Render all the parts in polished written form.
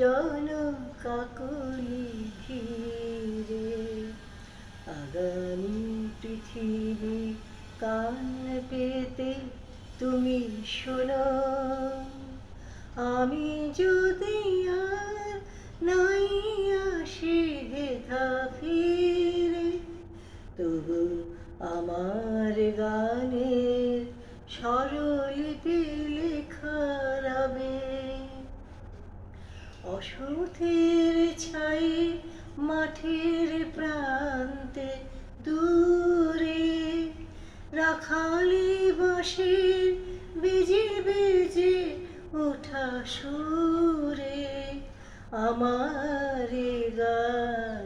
জনকাকলি ঘিরে। আগামী পৃথিবী কান পেতে তুমি শোনো, আমি যদি আর নাই আসি হেথা ফিরে, তবু আমার গানের স্বরলিপি লেখা রবে। অসথের ছাই মাঠের প্রান্তে দূরে, রাখালি বাঁশির বেজে বেজে ওঠা সুরে, আমার এ গান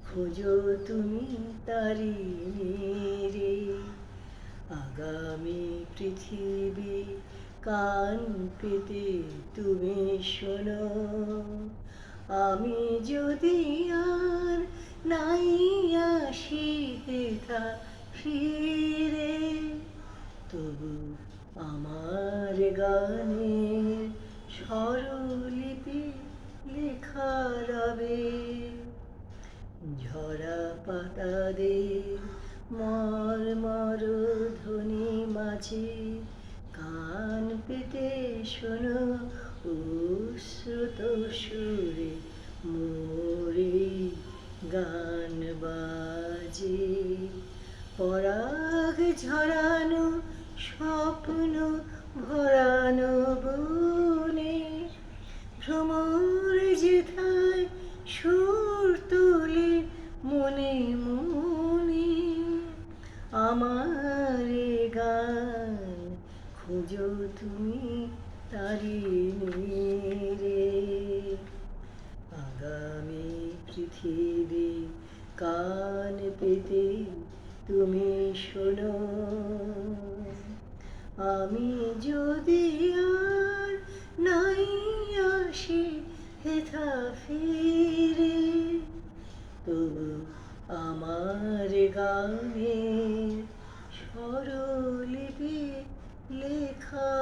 খোঁজো তুমি তারি মেরে। আগামী পৃথিবী কান পেতে তুমি শোনো, আমি যদি আর নাই আসি হেথা ফিরে, তবু আমার গানের স্বরলিপি লেখা রবে। ঝরা পাতাদের মর্মর ধ্বনি মাঝে কান পেতে শোনো, শ্রুত সুরে মোরে গান বাজে। পরাগ ঝরানো স্বপ্ন ভরানো বনে, ভ্রমর যেথায় সুর তোলে মনে মনে, আমার এ গান খোঁজো তুমি তারি মেরে। আগামী পৃথিবী কান পেতে তুমি শোনো, আমি যদি আর নাই আসি হেথা ফিরে, তবু আমার গানের স্বরলিপি লেখা